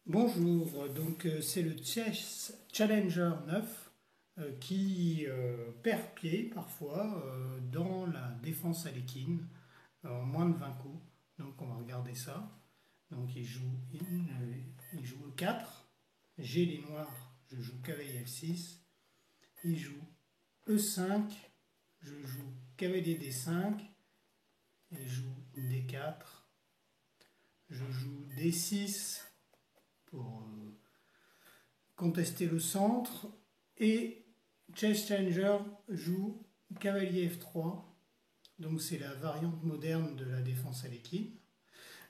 Bonjour, donc c'est le Chess Challenger 9 qui perd pied parfois dans la défense à l'équine en moins de 20 coups. Donc on va regarder ça. Donc il joue E4, j'ai les noirs, je joue cavalier F6, il joue E5, je joue cavalier D5, il joue D4, je joue D6 pour contester le centre, et Chess Challenger joue cavalier F3, donc c'est la variante moderne de la défense à l'équine.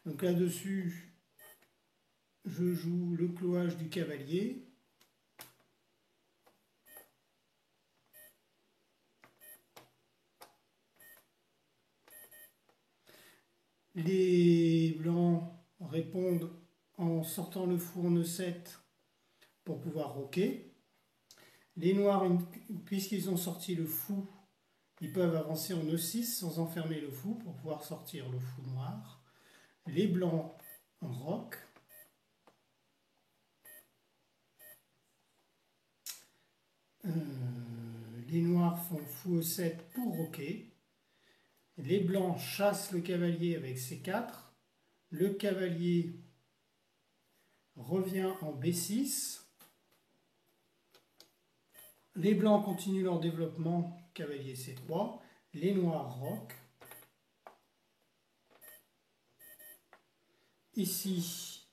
Donc là-dessus, je joue le clouage du cavalier, les blancs répondent en sortant le fou en E7 pour pouvoir roquer. Les noirs, puisqu'ils ont sorti le fou, ils peuvent avancer en E6 sans enfermer le fou pour pouvoir sortir le fou noir. Les blancs roquent. Les noirs font fou E7 pour roquer. Les blancs chassent le cavalier avec C4. Le cavalier revient en B6. Les blancs continuent leur développement, cavalier C3. Les noirs roquent. Ici,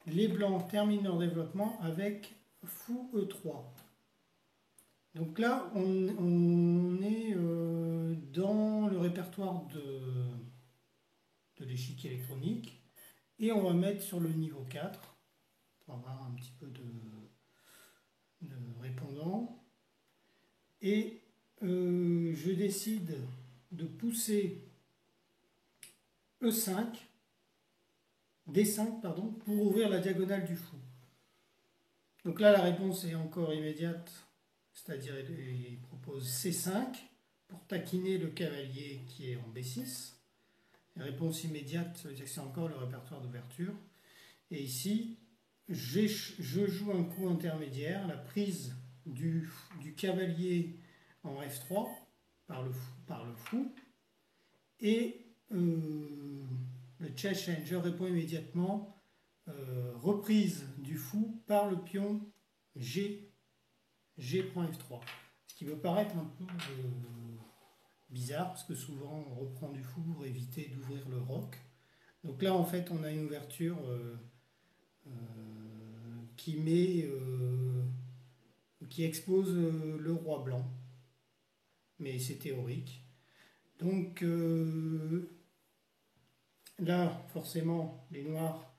les blancs terminent leur développement avec fou E3. Donc là, on est dans le répertoire de l'échiquier électronique, et on va mettre sur le niveau 4 pour avoir un petit peu de répondant. Et je décide de pousser E5, D5 pardon, pour ouvrir la diagonale du fou. Donc là, la réponse est encore immédiate, c'est-à-dire il propose C5 pour taquiner le cavalier qui est en B6. La réponse immédiate, ça veut dire que c'est encore le répertoire d'ouverture. Et ici, je joue un coup intermédiaire, la prise du cavalier en F3 par le fou, et le Chess Challenger répond immédiatement, reprise du fou par le pion G prend F3. Ce qui peut paraître un peu bizarre, parce que souvent on reprend du fou pour éviter d'ouvrir le roc. Donc là en fait on a une ouverture qui expose le roi blanc, mais c'est théorique. Donc là forcément les noirs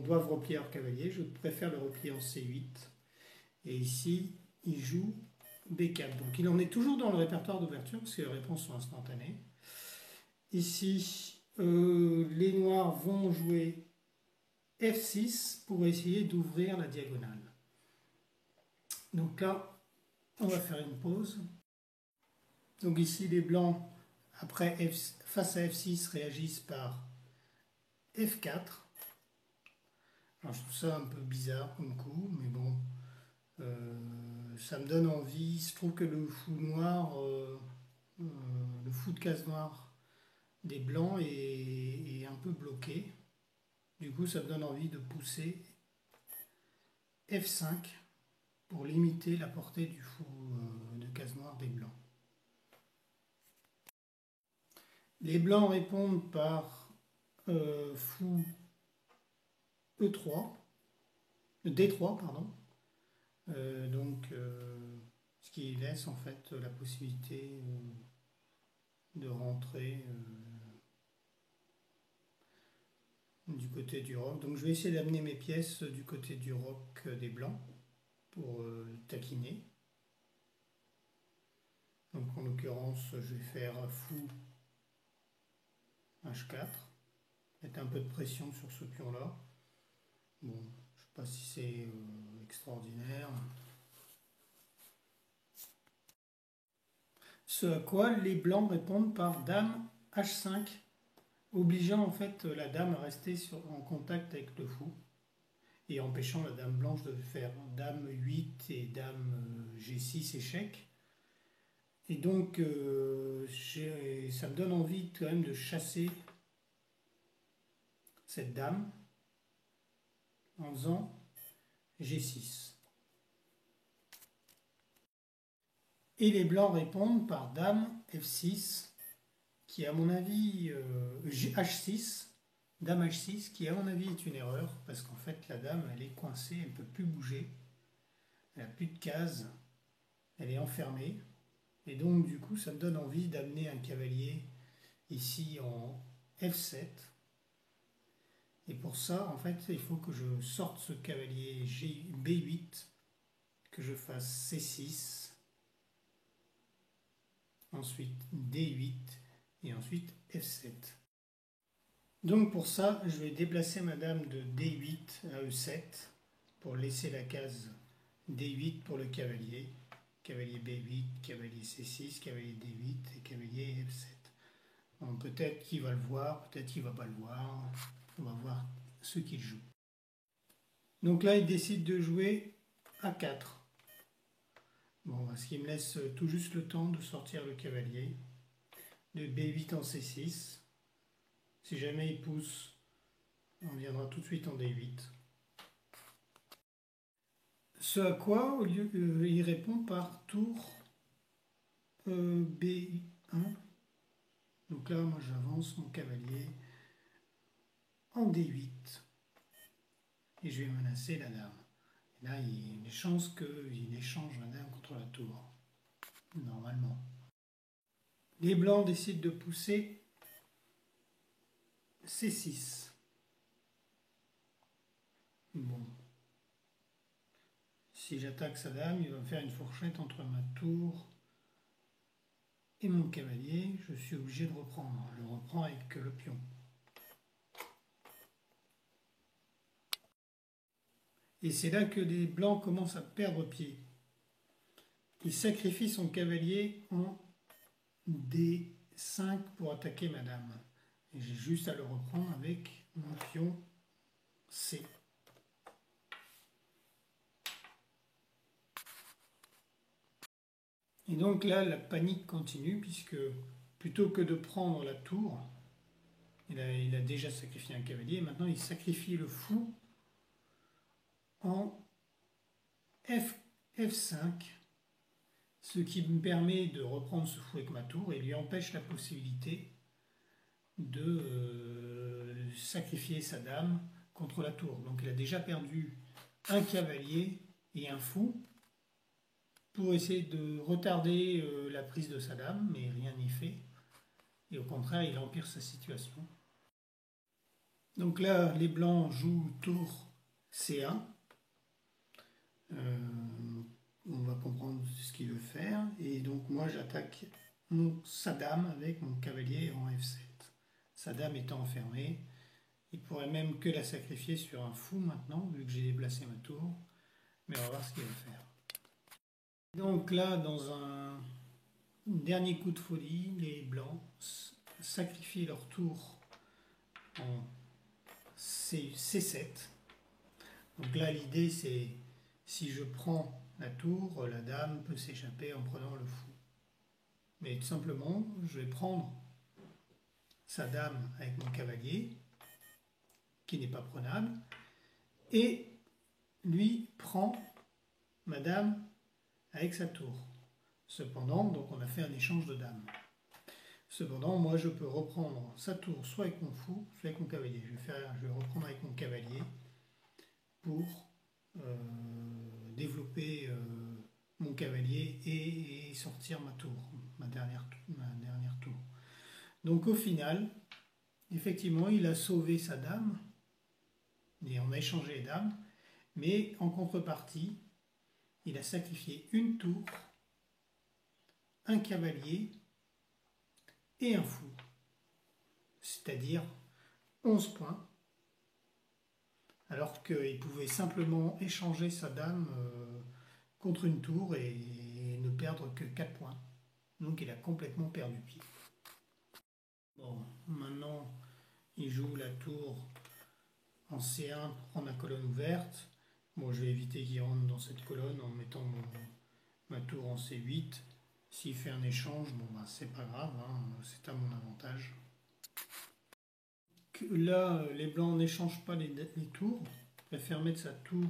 doivent replier leur cavalier. Je préfère le replier en C8, et ici il joue B4. Donc il en est toujours dans le répertoire d'ouverture parce que les réponses sont instantanées. Ici, les noirs vont jouer F6 pour essayer d'ouvrir la diagonale. Donc là, on va faire une pause. Donc ici, les blancs, face à F6, réagissent par F4. Alors je trouve ça un peu bizarre comme coup, mais bon, ça me donne envie. Je trouve que le fou noir, le fou de case noire des blancs est un peu bloqué. Du coup, ça me donne envie de pousser F5 pour limiter la portée du fou de case noire des blancs. Les blancs répondent par fou E3, D3, pardon. Donc, ce qui laisse en fait la possibilité de rentrer du côté du roc. Donc je vais essayer d'amener mes pièces du côté du roc des blancs pour taquiner. Donc en l'occurrence, je vais faire fou H4, mettre un peu de pression sur ce pion-là. Bon, je ne sais pas si c'est extraordinaire. Ce à quoi les blancs répondent par dame H5, obligeant en fait la dame à rester en contact avec le fou. et empêchant la dame blanche de faire dame 8 et dame G6 échec. Et donc ça me donne envie quand même de chasser cette dame en faisant G6. Et les blancs répondent par dame F6, qui à mon avis, H6, dame H6, qui à mon avis est une erreur, parce qu'en fait la dame elle est coincée, elle ne peut plus bouger, elle n'a plus de case, elle est enfermée, et donc du coup ça me donne envie d'amener un cavalier ici en F7, et pour ça en fait il faut que je sorte ce cavalier B8, que je fasse C6, ensuite D8 et ensuite F7. Donc pour ça, je vais déplacer ma dame de D8 à E7 pour laisser la case D8 pour le cavalier. Cavalier B8, cavalier C6, cavalier D8 et cavalier F7. Bon, peut-être qu'il va le voir, peut-être qu'il ne va pas le voir. On va voir ce qu'il joue. Donc là, il décide de jouer A4. Bon, ce qui me laisse tout juste le temps de sortir le cavalier, de B8 en C6. Si jamais il pousse, on viendra tout de suite en D8. Ce à quoi, il répond par tour B1. Donc là, moi j'avance mon cavalier en D8 et je vais menacer la dame. Et là, il y a une chance qu'il échange la dame contre la tour, normalement. Les blancs décident de pousser C6. Bon. Si j'attaque sa dame, il va me faire une fourchette entre ma tour et mon cavalier. Je suis obligé de reprendre. Je reprends avec le pion. Et c'est là que les blancs commencent à perdre pied. Il sacrifie son cavalier en D5 pour attaquer ma dame. Et j'ai juste à le reprendre avec mon pion C. Et donc là, la panique continue, puisque plutôt que de prendre la tour, il a déjà sacrifié un cavalier, et maintenant il sacrifie le fou en F5, ce qui me permet de reprendre ce fou avec ma tour et lui empêche la possibilité de sacrifier sa dame contre la tour. Donc il a déjà perdu un cavalier et un fou pour essayer de retarder la prise de sa dame, mais rien n'y fait. Et au contraire, il empire sa situation. Donc là, les blancs jouent tour C1. On va comprendre ce qu'il veut faire. Et donc moi, j'attaque sa dame avec mon cavalier en F7. Sa dame étant enfermée, il pourrait même que la sacrifier sur un fou maintenant, vu que j'ai déplacé ma tour. Mais on va voir ce qu'il va faire. Donc là, dans un dernier coup de folie, les blancs sacrifient leur tour en C7. Donc là, l'idée, c'est si je prends la tour, la dame peut s'échapper en prenant le fou. Mais tout simplement, je vais prendre sa dame avec mon cavalier, qui n'est pas prenable, et lui prend ma dame avec sa tour. Cependant, donc on a fait un échange de dames. Cependant, moi je peux reprendre sa tour soit avec mon fou, soit avec mon cavalier. Je vais reprendre avec mon cavalier pour développer mon cavalier et sortir ma tour, ma dernière tour. Donc au final, effectivement, il a sauvé sa dame, et on a échangé les dames, mais en contrepartie, il a sacrifié une tour, un cavalier et un fou, c'est-à-dire 11 points, alors qu'il pouvait simplement échanger sa dame contre une tour et ne perdre que 4 points. Donc il a complètement perdu pied. Bon, maintenant il joue la tour en C1 pour prendre la colonne ouverte. Bon, je vais éviter qu'il rentre dans cette colonne en mettant ma tour en C8. S'il fait un échange, bon, bah, c'est pas grave, hein, c'est à mon avantage. Là, les blancs n'échangent pas les tours. Je préfère mettre sa tour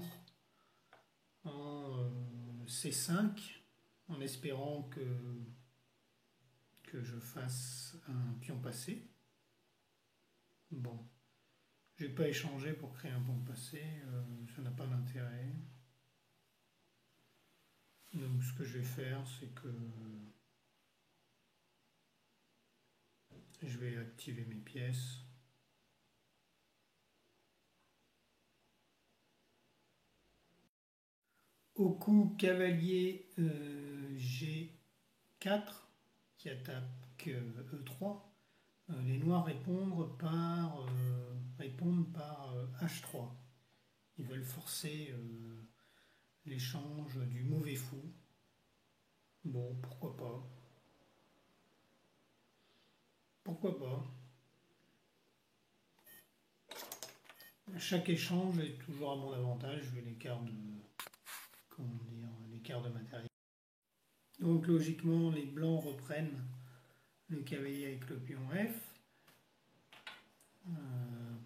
en C5 en espérant que je fasse un pion passé. Bon, je vais pas échanger pour créer un pion passé, ça n'a pas d'intérêt. Donc ce que je vais faire, c'est que je vais activer mes pièces. Au coup cavalier G4 qui attaque E3, les noirs répondent par H3. Ils veulent forcer l'échange du mauvais fou. Bon, pourquoi pas. Pourquoi pas. Chaque échange est toujours à mon avantage vu l'écart de matériel. Donc logiquement, les blancs reprennent le cavalier avec le pion F.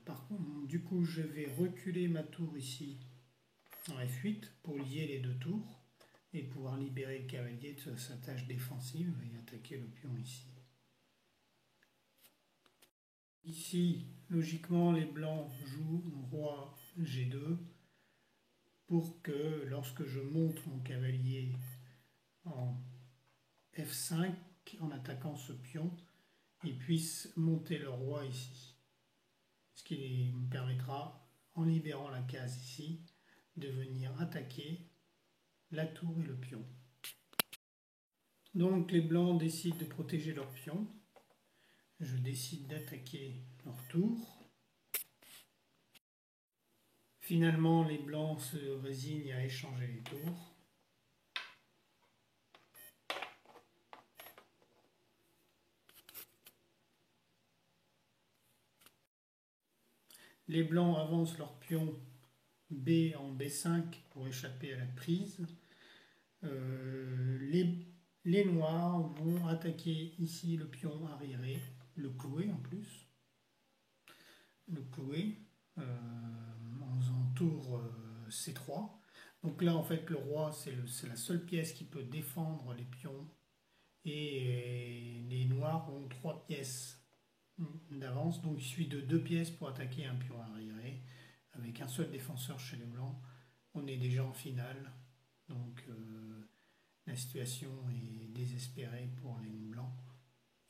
Par contre, du coup, je vais reculer ma tour ici en F8 pour lier les deux tours et pouvoir libérer le cavalier de sa tâche défensive et attaquer le pion ici. Ici, logiquement, les blancs jouent roi G2 pour que lorsque je monte mon cavalier en F5 en attaquant ce pion, il puisse monter le roi ici. Ce qui me permettra, en libérant la case ici, de venir attaquer la tour et le pion. Donc les blancs décident de protéger leur pion. Je décide d'attaquer leur tour. Finalement, les blancs se résignent à échanger les tours. Les blancs avancent leur pion B en B5 pour échapper à la prise. Les noirs vont attaquer ici le pion arriéré, le clouer en plus. Le clouer en faisant tour C3. Donc là, en fait, le roi, c'est la seule pièce qui peut défendre les pions. Et les noirs ont 3 pièces d'avance. Donc il suffit de 2 pièces pour attaquer un pion arriéré. Avec un seul défenseur chez les blancs, on est déjà en finale. Donc la situation est désespérée pour les blancs.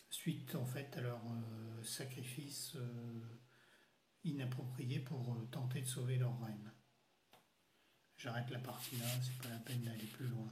Suite en fait à leur sacrifice inapproprié pour tenter de sauver leur reine. J'arrête la partie là, c'est pas la peine d'aller plus loin.